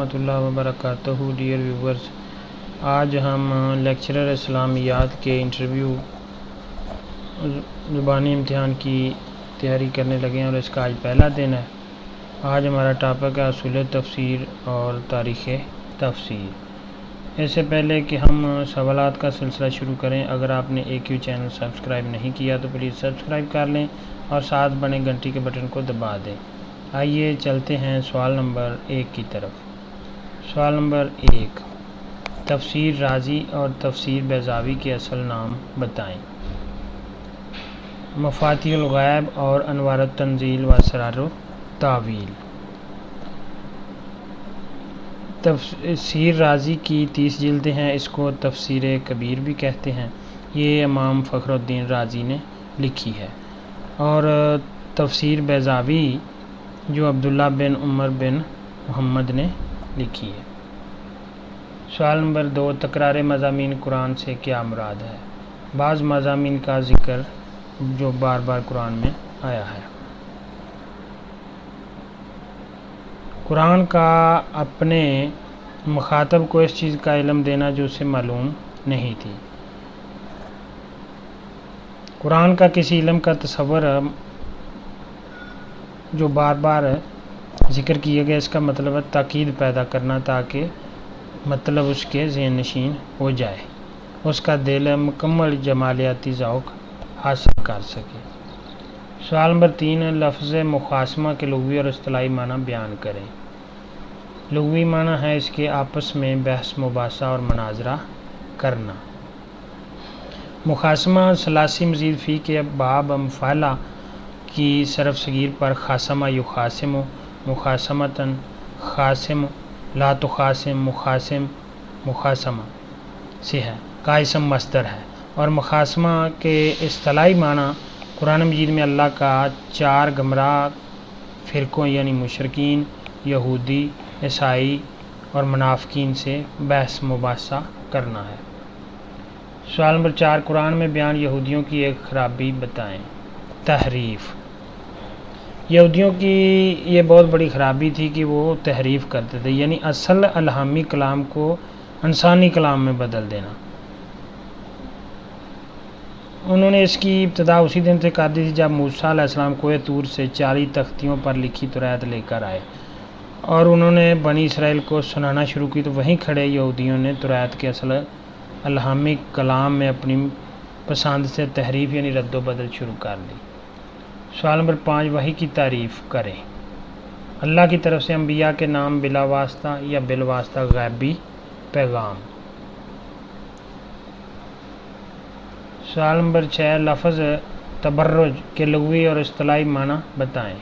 ورحمۃ اللہ وبرکاتہ. Dear viewers, آج ہم لیکچرر اسلامیات کے انٹرویو زبانی امتحان کی تیاری کرنے لگے ہیں اور اس کا آج پہلا دن ہے. آج ہمارا ٹاپک ہے اصول تفسیر اور تاریخ تفسیر. اس سے پہلے کہ ہم سوالات کا سلسلہ شروع کریں، اگر آپ نے AQ چینل سبسکرائب نہیں کیا تو پلیز سبسکرائب کر لیں اور ساتھ بنے گھنٹی کے بٹن کو دبا دیں. آئیے چلتے ہیں سوال نمبر 1 کی طرف. سوال نمبر 1، تفسیر رازی اور تفسیر بیضاوی کے اصل نام بتائیں. مفاتیح الغیب اور انوار التنزیل و اسرار التاویل. تفسیر رازی کی 30 جلدیں ہیں. اس کو تفسیر کبیر بھی کہتے ہیں. یہ امام فخر الدین رازی نے لکھی ہے. اور تفسیر بیضاوی جو عبداللہ بن عمر بن محمد نے لکھی ہے. سوال نمبر 2، تکرار مضامین قرآن سے کیا مراد ہے؟ بعض مضامین کا ذکر جو بار بار قرآن میں آیا ہے. قرآن کا اپنے مخاطب کو اس چیز کا علم دینا جو اسے معلوم نہیں تھی. قرآن کا کسی علم کا تصور جو بار بار ذکر کیا گیا، اس کا مطلب ہے تاکید پیدا کرنا تاکہ مطلب اس کے ذہن نشین ہو جائے، اس کا دل مکمل جمالیاتی ذوق حاصل کر سکے. سوال نمبر 3، لفظ مخاصمہ کے لغوی اور اصطلاحی معنی بیان کریں. لغوی معنی ہے اس کے آپس میں بحث مباحثہ اور مناظرہ کرنا. مخاصمہ ثلاثی مزید فی کے باب مفعلہ کی صرف صغیر پر خاصمہ یخاصم مخاصمتاً خاصم لا تخاصم مخاصم مخاصمہ سے ہے کا اسم مصدر ہے. اور مخاصمہ کے اصطلاحی معنی قرآن مجید میں اللہ کا 4 گمراہ فرقوں یعنی مشرکین، یہودی، عیسائی اور منافقین سے بحث مباحثہ کرنا ہے. سوال نمبر 4، قرآن میں بیان یہودیوں کی ایک خرابی بتائیں. تحریف. یہودیوں کی یہ بہت بڑی خرابی تھی کہ وہ تحریف کرتے تھے، یعنی اصل الہامی کلام کو انسانی کلام میں بدل دینا. انہوں نے اس کی ابتدا اسی دن سے کر دی تھی جب موسیٰ علیہ السلام کوہ طور سے 40 تختیوں پر لکھی تورات لے کر آئے اور انہوں نے بنی اسرائیل کو سنانا شروع کی، تو وہیں کھڑے یہودیوں نے تورات کے اصل الہامی کلام میں اپنی پسند سے تحریف یعنی رد و بدل شروع کر دی. سوال نمبر 5، وحی کی تعریف کریں. اللہ کی طرف سے انبیاء کے نام بلا واسطہ یا بالواسطہ غیبی پیغام. سوال نمبر 6، لفظ تبرج کے لغوی اور اصطلاحی معنی بتائیں.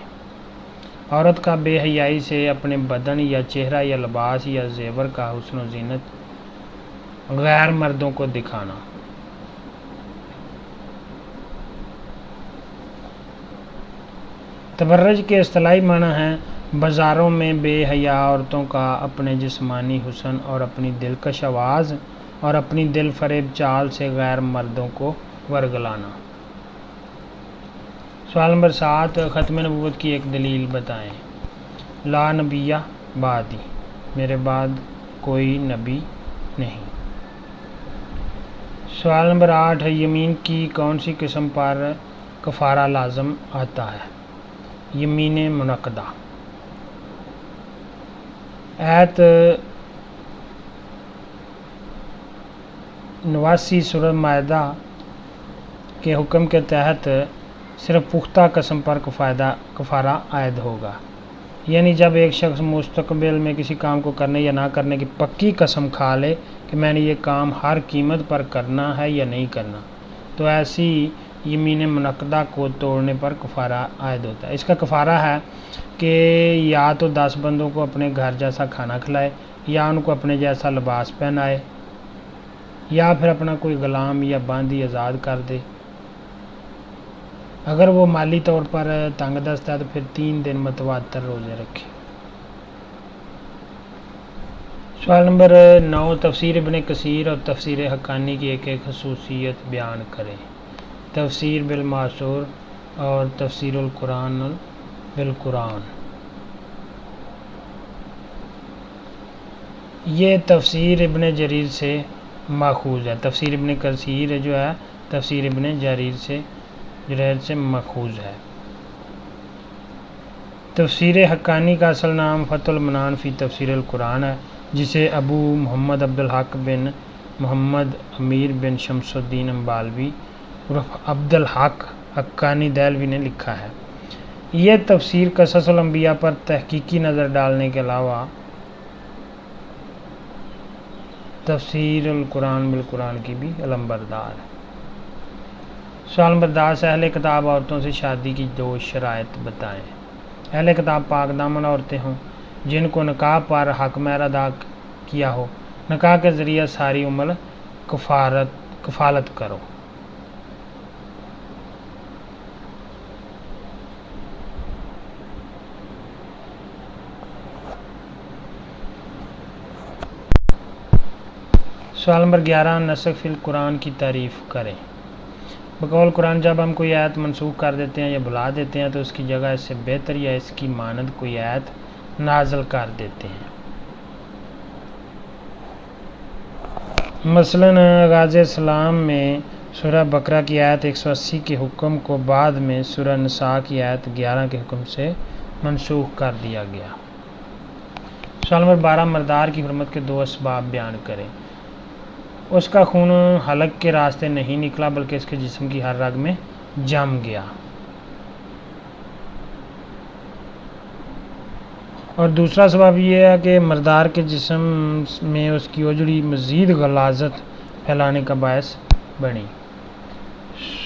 عورت کا بے حیائی سے اپنے بدن یا چہرہ یا لباس یا زیور کا حسن و زینت غیر مردوں کو دکھانا. تبرج کے اصطلاحی معنی ہیں بازاروں میں بے حیا عورتوں کا اپنے جسمانی حسن اور اپنی دلکش آواز اور اپنی دل فریب چال سے غیر مردوں کو ورگلانا. سوال نمبر 7، ختم نبوت کی ایک دلیل بتائیں. لا نبی بعدی، میرے بعد کوئی نبی نہیں. سوال نمبر 8، یمین کی کون سی قسم پر کفارہ لازم آتا ہے؟ یمین منعقدہ. آیت 89 سورۃ مائدہ کے حکم کے تحت صرف پختہ قسم پر کفارہ عائد ہوگا، یعنی جب ایک شخص مستقبل میں کسی کام کو کرنے یا نہ کرنے کی پکی قسم کھا لے کہ میں نے یہ کام ہر قیمت پر کرنا ہے یا نہیں کرنا، تو ایسی یمین منعقدہ کو توڑنے پر کفارہ عائد ہوتا ہے. اس کا کفارہ ہے کہ یا تو 10 بندوں کو اپنے گھر جیسا کھانا کھلائے، یا ان کو اپنے جیسا لباس پہنائے، یا پھر اپنا کوئی غلام یا باندی آزاد کر دے. اگر وہ مالی طور پر تنگ دست ہے تو پھر 3 دن متواتر روزے رکھے. سوال نمبر 9، تفسیر ابن کثیر اور تفسیر حقانی کی ایک ایک خصوصیت بیان کریں. تفسیر بالمعثور اور تفسیر القرآن بالقرآن. یہ تفسیر ابن جریر سے ماخوذ ہے. تفسیر ابن کثیر جو ہے تفسیر ابن جریر سے ماخوذ ہے. تفسیر حقانی کا اصل نام فتح المنان فی تفسیر القرآن ہے، جسے ابو محمد عبدالحق بن محمد امیر بن شمس الدین امبالوی عرف عبدالحق حقانی دہلوی نے لکھا ہے. یہ تفسیر قصص الانبیاء پر تحقیقی نظر ڈالنے کے علاوہ تفسیر القرآن بالقرآن کی بھی علمبردار ہے. سوال نمبر 10، اہل کتاب عورتوں سے شادی کی 2 شرائط بتائیں. اہل کتاب پاک دامن عورتیں ہوں جن کو نکاح پر حق مہر ادا کیا ہو. نکاح کے ذریعہ ساری عمر کفالت کرو. سوال نمبر 11، نسخ فی القرآن کی تعریف کریں. بقول قرآن جب ہم کوئی آیت منسوخ کر دیتے ہیں یا بھلا دیتے ہیں تو اس کی جگہ اس سے بہتر یا اس کی مانند کوئی آیت نازل کر دیتے ہیں. مثلا آغاز اسلام میں سورہ بقرہ کی آیت 180 کے حکم کو بعد میں سورہ نساء کی آیت 11 کے حکم سے منسوخ کر دیا گیا. سوال نمبر 12، مردار کی حرمت کے 2 اسباب بیان کریں. اس کا خون حلق کے راستے نہیں نکلا بلکہ اس کے جسم کی ہر رگ میں جم گیا. اور دوسرا سبب یہ ہے کہ مردار کے جسم میں اس کی اجڑی مزید غلاظت پھیلانے کا باعث بنی.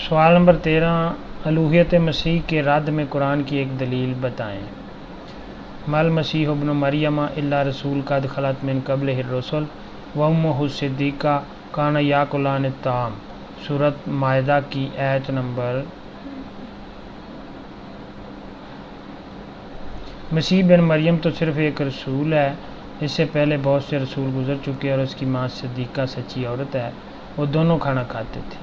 سوال نمبر 13، الوہیت مسیح کے رد میں قرآن کی ایک دلیل بتائیں. مل مسیح ابن مریم الا رسول قد خلت من قبلہ الرسل وامہ صدیقہ کانا یاکلان الطعام. سورۃ مائدہ کی آیت نمبر. مسیح بن مریم تو صرف ایک رسول ہے، اس سے پہلے بہت سے رسول گزر چکے اور اس کی ماں صدیقہ سچی عورت ہے، وہ دونوں کھانا کھاتے تھے.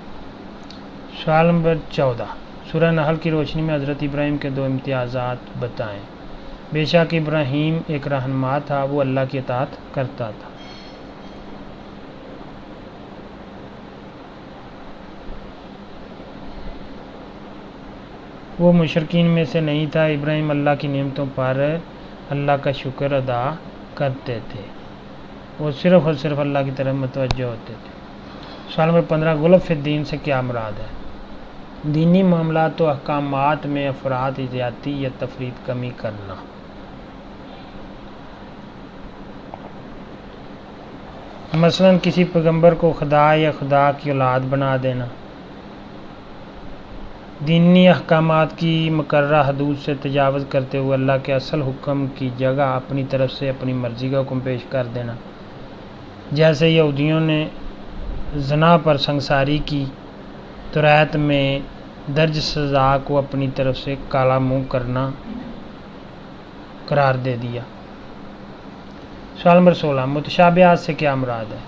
سوال نمبر 14، سورہ نحل کی روشنی میں حضرت ابراہیم کے 2 امتیازات بتائیں. بے شک ابراہیم ایک رہنما تھا، وہ اللہ کی اطاعت کرتا تھا. وہ مشرکین میں سے نہیں تھا. ابراہیم اللہ کی نعمتوں پر اللہ کا شکر ادا کرتے تھے، وہ صرف اور صرف اللہ کی طرف متوجہ ہوتے تھے. سوال نمبر 15، غلط فی الدین سے کیا مراد ہے. دینی معاملات و احکامات میں افراط زیادتی یا تفریط کمی کرنا. مثلا کسی پیغمبر کو خدا یا خدا کی اولاد بنا دینا. دینی احکامات کی مقررہ حدود سے تجاوز کرتے ہوئے اللہ کے اصل حکم کی جگہ اپنی طرف سے اپنی مرضی کا حکم پیش کر دینا. جیسے یہودیوں نے زنا پر سنگساری کی تو رعایت میں درج سزا کو اپنی طرف سے کالا منہ کرنا قرار دے دیا. سوال نمبر 16، متشابہات سے کیا مراد ہے.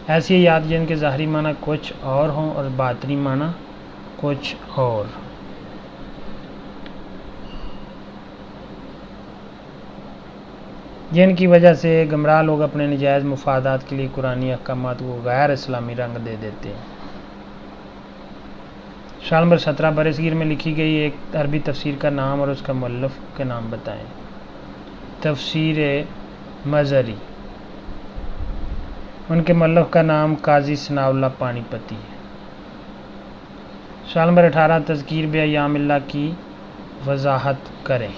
ایسی آیات جن کے ظاہری معنی کچھ اور ہوں اور باطنی معنی کچھ اور. جن کی وجہ سے گمراہ لوگ اپنے نجائز مفادات کے لیے قرآنی احکامات کو غیر اسلامی رنگ دے دیتے ہیں. سوال نمبر 17، برصغیر میں لکھی گئی ایک عربی تفسیر کا نام اور اس کا مؤلف کے نام بتائیں. تفسیر مظہری، ان کے مؤلف کا نام قاضی ثناء اللہ پانی پتی ہے. سوال نمبر 18، تذکیر بایام اللہ کی وضاحت کریں.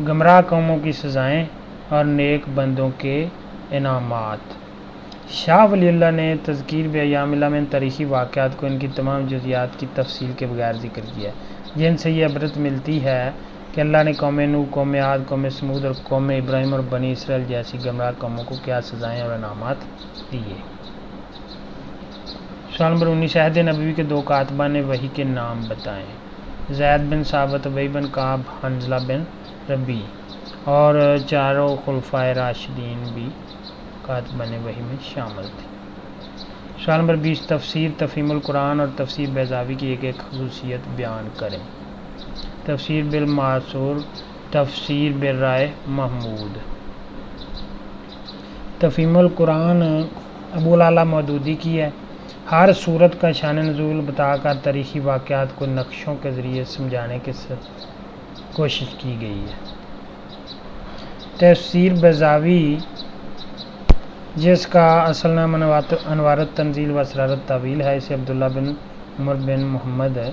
گمراہ قوموں کی سزائیں اور نیک بندوں کے انعامات. شاہ ولی اللہ نے تذکیر بایام اللہ میں ان تاریخی واقعات کو ان کی تمام جزیات کی تفصیل کے بغیر ذکر کیا ہے، جن سے یہ عبرت ملتی ہے کہ اللہ نے قوم نوح، قوم عاد، قوم سمود اور قوم ابراہیم اور بنی اسرائیل جیسی گمراہ قوموں کو کیا سزائیں اور انعامات دیے. سوال نمبر 19، عہد نبوی کے 2 کاتبان وحی کے نام بتائیں. زید بن ثابت، ابی بن کعب، حنظلہ بن ربیع اور 4 خلفائے راشدین بھی کاتبان وحی میں شامل تھے. سوال نمبر 20، تفسیر تفہیم القرآن اور تفسیر بیضاوی کی ایک ایک خصوصیت بیان کریں. تفسیر بالمعثور، تفسیر بالرائے محمود. تفہیم القرآن ابو العلا مودودی کی ہے۔ ہر صورت کا شان نزول بتا کر تاریخی واقعات کو نقشوں کے ذریعے سمجھانے کی کوشش کی گئی ہے۔ تفسیر بیضاوی، جس کا اصل نام انوار التنزیل و اسرار التاویل ہے، اسے عبداللہ بن عمر بن محمد ہے،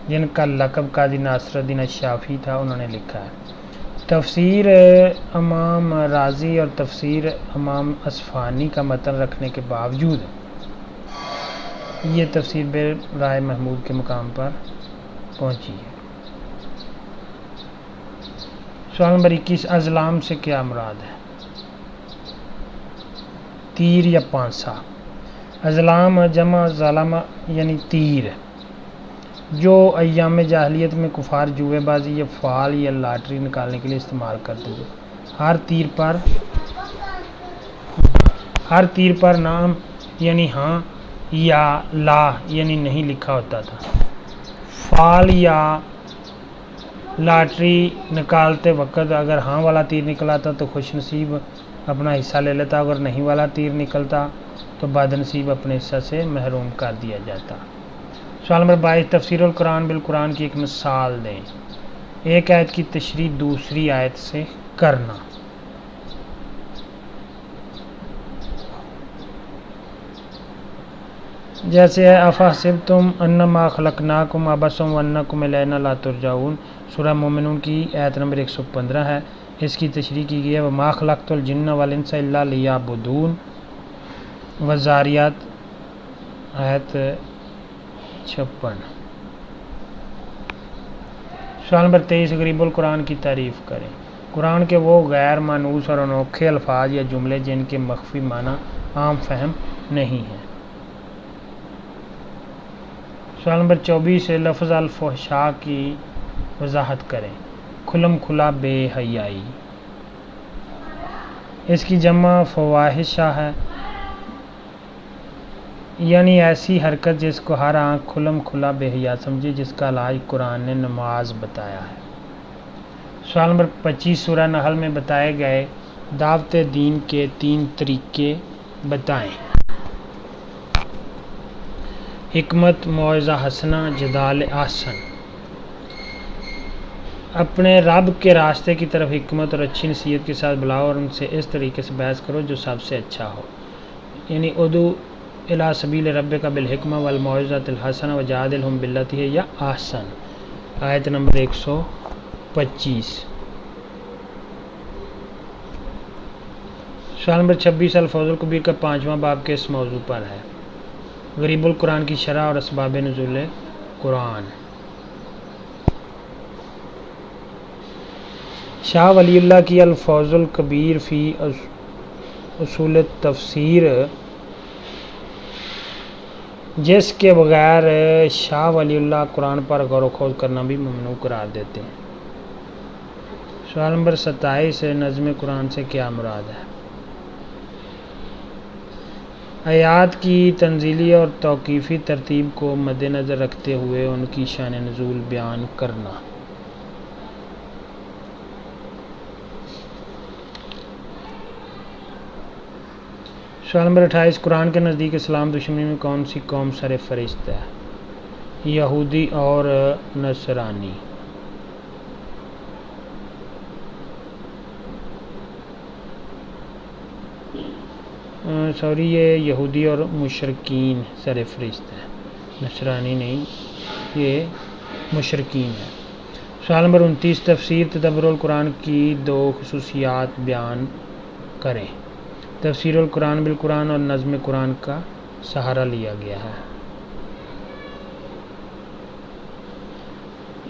جن کا لقب قاضی ناصر الدین الشافعی تھا، انہوں نے لکھا ہے۔ تفسیر امام رازی اور تفسیر امام اصفہانی کا متن رکھنے کے باوجود یہ تفسیر بے رائے محمود کے مقام پر پہنچی ہے۔ سوال نمبر 21، ازلام سے کیا مراد ہے؟ تیر یا پانسا۔ ازلام جمع ظلم یعنی تیر، جو ایام جاہلیت میں کفار جوئے بازی یا فال یا لاٹری نکالنے کے لیے استعمال کرتے تھے۔ ہر تیر پر نام یعنی ہاں یا لا یعنی نہیں لکھا ہوتا تھا۔ فال یا لاٹری نکالتے وقت اگر ہاں والا تیر نکلا تو خوش نصیب اپنا حصہ لے لیتا، اگر نہیں والا تیر نکلتا تو بد نصیب اپنے حصہ سے محروم کر دیا جاتا۔ سوال نمبر 22، تفسیر القرآن بالقرآن کی ایک مثال دیں۔ ایک آیت کی تشریح دوسری آیت سے کرنا۔ جیسے ہے افحسبتم انما خلقناکم عبثا وانکم الینا لا ترجعون، سورہ مومنون کی آیت نمبر 115 ہے۔ اس کی تشریح کی گئی ہے وما خلقت الجن والانس الا لیعبدون، والذاریات آیت 56۔ سوال نمبر 23، غریب القرآن کی تعریف کریں۔ قرآن کے وہ غیر مانوس اور انوکھے الفاظ یا جملے جن کے مخفی معنی عام فہم نہیں ہیں۔ سوال نمبر 24، لفظ الفحشاء کی وضاحت کریں۔ کھلم کھلا بے حیائی، اس کی جمع فواحشہ ہے، یعنی ایسی حرکت جس کو ہر آنکھ کھلم کھلا بے حیا سمجھے، جس کا علاج قرآن نے نماز بتایا ہے۔ سوال نمبر 25، سورہ نحل میں بتائے گئے دعوت دین کے 3 طریقے بتائیں۔ حکمت، موعظہ حسنہ، جدال احسن۔ اپنے رب کے راستے کی طرف حکمت اور اچھی نصیحت کے ساتھ بلاؤ اور ان سے اس طریقے سے بحث کرو جو سب سے اچھا ہو، یعنی ادعو الی سبیل ربک بالحکمہ والموعظۃ الحسنہ وجادلہم باللتی ہی احسن، آیت نمبر 125۔ سوال نمبر 26، الفوز الکبیر کا 5واں باب کس موضوع پر ہے؟ غریب القرآن کی شرح اور اسباب نزول قرآن۔ شاہ ولی اللہ کی الفوز الکبیر فی اصول تفسیر، جس کے بغیر شاہ ولی اللہ قرآن پر غور و خوض کرنا بھی ممنوع قرار دیتے ہیں۔ سوال نمبر 27، نظم قرآن سے کیا مراد ہے؟ آیات کی تنزیلی اور توقیفی ترتیب کو مد نظر رکھتے ہوئے ان کی شان نزول بیان کرنا۔ سوال نمبر 28، قرآن کے نزدیک اسلام دشمنی میں کون سی قوم سر فہرست ہے؟ یہودی اور نصرانی۔ یہ یہودی اور مشرکین سر فہرست ہے، نصرانی نہیں، یہ مشرکین ہے۔ سوال نمبر 29، تفسیر تدبر القرآن کی 2 خصوصیات بیان کریں۔ تفسیر القرآن بالقرآن اور نظم قرآن کا سہارا لیا گیا ہے۔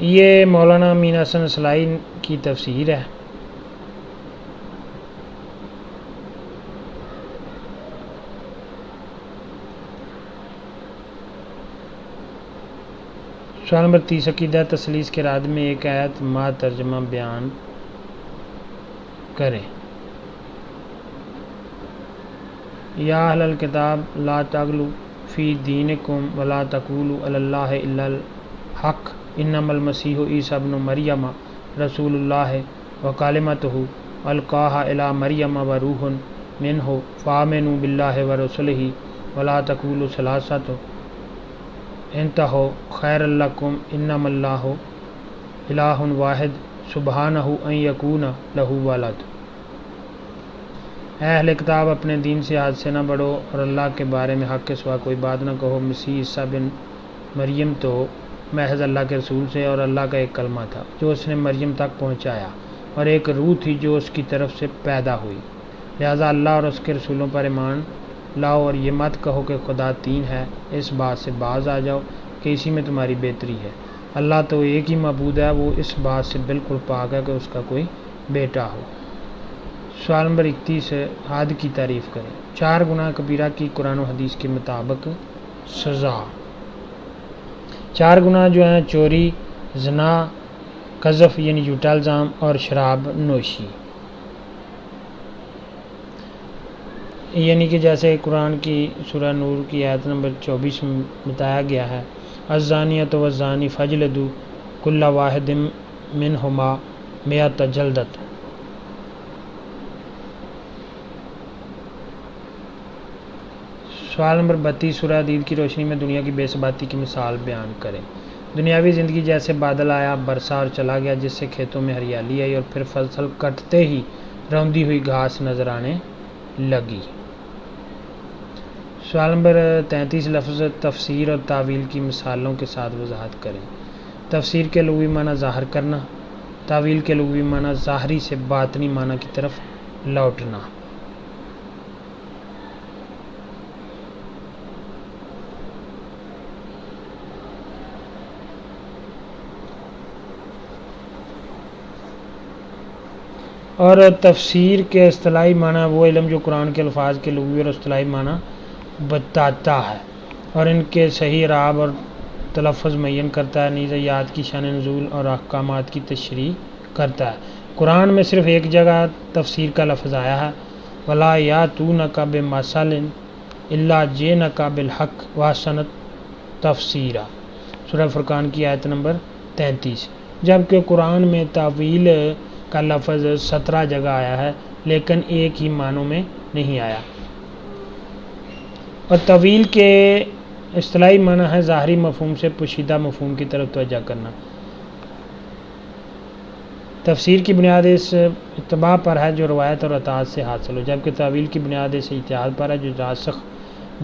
یہ مولانا امین حسن اصلاحی کی تفسیر ہے۔ سوال نمبر 30، عقیدہ تثلیث کے راد میں ایک آیت ما ترجمہ بیان کریں۔ یا اہل الکتاب لا تغلوا فی دینکم ولا تقولوا علی اللہ الا الحق انما المسیح عیسی ابن مریم رسول اللہ وکلمتہ القاها الی مریم وروح منہ فآمنوا باللہ ورسلہ ولا تقولوا ثلاثۃ انتہوا خیر لکم انما اللہ الہ واحد سبحانہ ان یکون لہ ولد۔ اے اہل کتاب، اپنے دین سے حد سے نہ بڑھو اور اللہ کے بارے میں حق کے سوا کوئی بات نہ کہو۔ مسیح عیسیٰ بن مریم تو محض اللہ کے رسول سے اور اللہ کا ایک کلمہ تھا جو اس نے مریم تک پہنچایا، اور ایک روح تھی جو اس کی طرف سے پیدا ہوئی۔ لہذا اللہ اور اس کے رسولوں پر ایمان لاؤ اور یہ مت کہو کہ خدا تین ہے، اس بات سے باز آ جاؤ کہ اسی میں تمہاری بہتری ہے۔ اللہ تو ایک ہی معبود ہے، وہ اس بات سے بالکل پاک ہے کہ اس کا کوئی بیٹا ہو۔ سوال نمبر 31، حد کی تعریف کریں۔ 4 گناہ کبیرہ کی قرآن و حدیث کے مطابق سزا۔ 4 گناہ جو ہیں چوری، زنا، قذف یعنی جھوٹا الزام اور شراب نوشی، یعنی کہ جیسے قرآن کی سورہ نور کی آیت نمبر 24 میں بتایا گیا ہے، الزانیۃ والزانی فاجلدوا کل واحد منہما 100 جلدۃ۔ سوال نمبر 32، سورہ حدید کی روشنی میں دنیا کی بے ثباتی کی مثال بیان کریں۔ دنیاوی زندگی جیسے بادل آیا، برسا اور چلا گیا، جس سے کھیتوں میں ہریالی آئی اور پھر فصل کٹتے ہی روندی ہوئی گھاس نظر آنے لگی۔ سوال نمبر 33، لفظ تفسیر اور تعویل کی مثالوں کے ساتھ وضاحت کریں۔ تفسیر کے لغوی معنی ظاہر کرنا، تعویل کے لغوی معنی ظاہری سے باطنی معنی کی طرف لوٹنا۔ اور تفسیر کے اصطلاحی معنی وہ علم جو قرآن کے الفاظ کے لغوی اور اصطلاحی معنی بتاتا ہے اور ان کے صحیح اعراب اور تلفظ معین کرتا ہے، نیز آیات کی شان نزول اور احکامات کی تشریح کرتا ہے۔ قرآن میں صرف ایک جگہ تفسیر کا لفظ آیا ہے، وَلَا يَأْتُونَكَ بِمَثَلٍ إِلَّا جِئْنَكَ بِالْحَقِّ وَأَحْسَنَ تَفْسِيرًا، سورہ فرقان کی آیت نمبر 33۔ جبکہ قرآن میں تعویل کا لفظ 17 جگہ آیا ہے لیکن ایک ہی معنوں میں نہیں آیا۔ اور تعویل کے اصطلاحی معنی ہے ظاہری مفہوم سے پوشیدہ مفہوم کی طرف توجہ کرنا۔ تفسیر کی بنیاد اس اتباع پر ہے جو روایت اور اطاعت سے حاصل ہو، جبکہ تعویل کی بنیاد اس اجتہاد پر ہے جو راسخ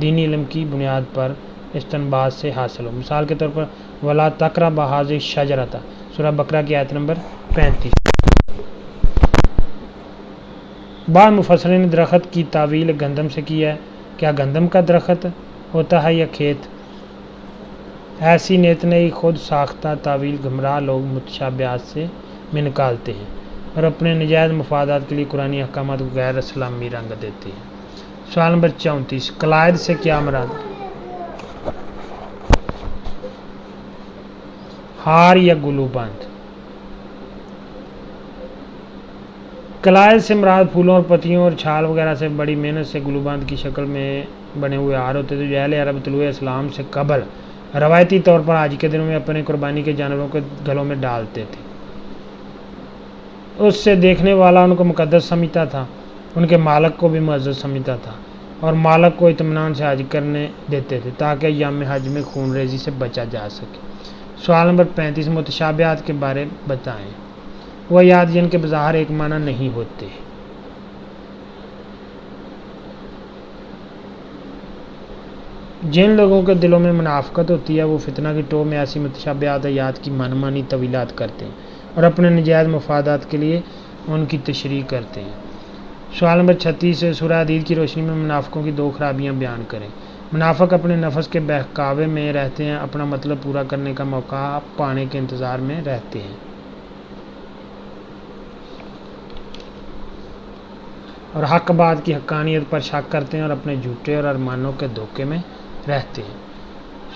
دینی علم کی بنیاد پر استنباط سے حاصل ہو۔ مثال کے طور پر وَلَا تَقْرَبَا هَٰذِهِ الشَّجَرَةَ، سورہ بقرہ کی آیت نمبر 35۔ بعض مفسرین نے درخت کی تعویل گندم سے کی ہے۔ کیا گندم کا درخت ہوتا ہے یا کھیت؟ ایسی نیت نئی خود ساختہ تعویل گمراہ لوگ متشابہات سے میں نکالتے ہیں اور اپنے نجائز مفادات کے لیے قرآنی احکامات کو غیر اسلامی رنگ دیتے ہیں۔ سوال نمبر 34، قلائد سے کیا مراد؟ ہار یا گلو بند۔ قلائد سے مراد پھولوں اور پتیوں اور چھال وغیرہ سے بڑی محنت سے گلو بند کی شکل میں بنے ہوئے ہار ہوتے تھے جو اہل عرب طلوع اسلام سے قبل روایتی طور پر آج کے دنوں میں اپنے قربانی کے جانوروں کے گلوں میں ڈالتے تھے۔ اس سے دیکھنے والا ان کو مقدس سمجھتا تھا، ان کے مالک کو بھی معزز سمجھتا تھا اور مالک کو اطمینان سے حج کرنے دیتے تھے تاکہ ایام حج میں خون ریزی سے بچا جا سکے۔ سوال نمبر 35، متشابہات کے بارے بتائیں۔ وہ یاد جن کے بظاہر ایک معنی نہیں ہوتے۔ جن لوگوں کے دلوں میں منافقت ہوتی ہے وہ فتنہ کی ٹو میں ایسی متشابہات آیات کی من مانی طویلات کرتے ہیں اور اپنے نجائز مفادات کے لیے ان کی تشریح کرتے ہیں۔ سوال نمبر 36، سورہ حدید کی روشنی میں منافقوں کی 2 خرابیاں بیان کریں۔ منافق اپنے نفس کے بہکاوے میں رہتے ہیں، اپنا مطلب پورا کرنے کا موقع پانے کے انتظار میں رہتے ہیں اور حق بات کی حقانیت پر شک کرتے ہیں اور اپنے جھوٹے اور ارمانوں کے دھوکے میں رہتے ہیں۔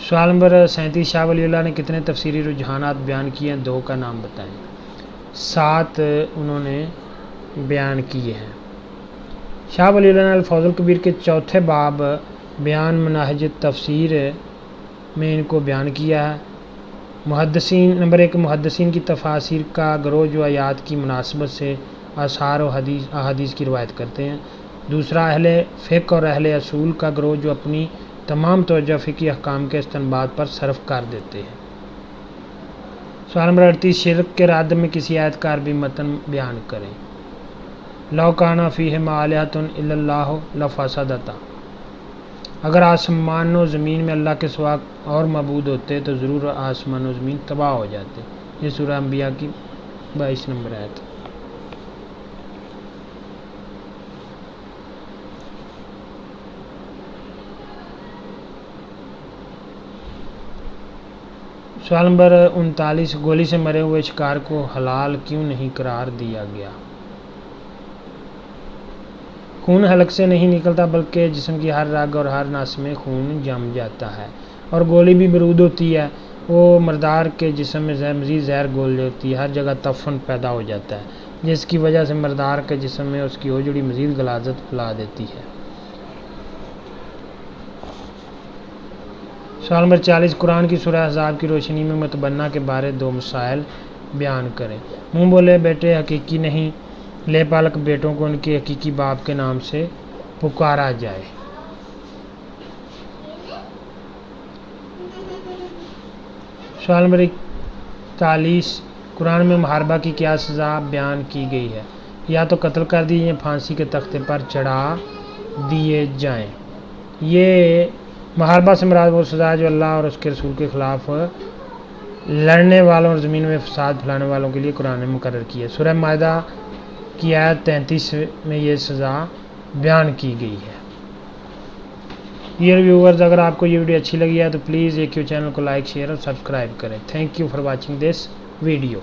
سوال نمبر 37، شاہ ولی اللہ نے کتنے تفسیری رجحانات بیان کیے ہیں؟ 2 کا نام بتائیں۔ 7 انہوں نے بیان کیے ہیں۔ شاہ ولی اللہ نے الفوز الکبیر کے 4 باب بیان مناہج تفسیر میں ان کو بیان کیا ہے۔ نمبر 1، محدثین کی تفاسیر کا گروہ جو آیات کی مناسبت سے آثار و احادیث کی روایت کرتے ہیں دوسرا اہل فقہ اور اہل اصول کا گروہ جو اپنی تمام توجہ فقہی احکام کے استنباط پر صرف کر دیتے ہیں۔ سوال نمبر 38 شرک کے رد میں کسی آیت کا عربی متن بیان کریں۔ لو کان فیہما آلہۃ الا اللہ لفسدتا، اگر آسمان و زمین میں اللہ کے سوا اور معبود ہوتے تو ضرور آسمان و زمین تباہ ہو جاتے۔ یہ سورہ انبیاء کی 22 نمبر آیت۔ سوال نمبر 39 گولی سے مرے ہوئے شکار کو حلال کیوں نہیں قرار دیا گیا؟ خون حلق سے نہیں نکلتا بلکہ جسم کی ہر رگ اور ہر نس میں خون جم جاتا ہے، اور گولی بھی برود ہوتی ہے، وہ مردار کے جسم میں مزید زہر گھول دیتی ہے، ہر جگہ تفن پیدا ہو جاتا ہے جس کی وجہ سے مردار کے جسم میں اس کی اوجڑی مزید غلاظت پھیلا دیتی ہے۔ سوال نمبر 40 قرآن کی سورہ احزاب کی روشنی میں متبنہ کے بارے 2 مسائل بیان کریں۔ منہ بولے بیٹے حقیقی نہیں، لے پالک بیٹوں کو ان کے حقیقی باپ کے نام سے پکارا جائے۔ سوال نمبر 41 قرآن میں محاربہ کی کیا سزا بیان کی گئی ہے؟ یا تو قتل کر دیے یا پھانسی کے تختے پر چڑھا دیے جائیں۔ یہ محاربہ سے مراد وہ سزا جو اللہ اور اس کے رسول کے خلاف لڑنے والوں اور زمین میں فساد پھیلانے والوں کے لیے قرآن نے مقرر کی ہے۔ سورہ مائدہ کی آیت 33 میں یہ سزا بیان کی گئی ہے۔ ڈیئر ویورز، اگر آپ کو یہ ویڈیو اچھی لگی ہے تو پلیز ایک چینل کو لائک، شیئر اور سبسکرائب کریں۔ Thank you for watching this video.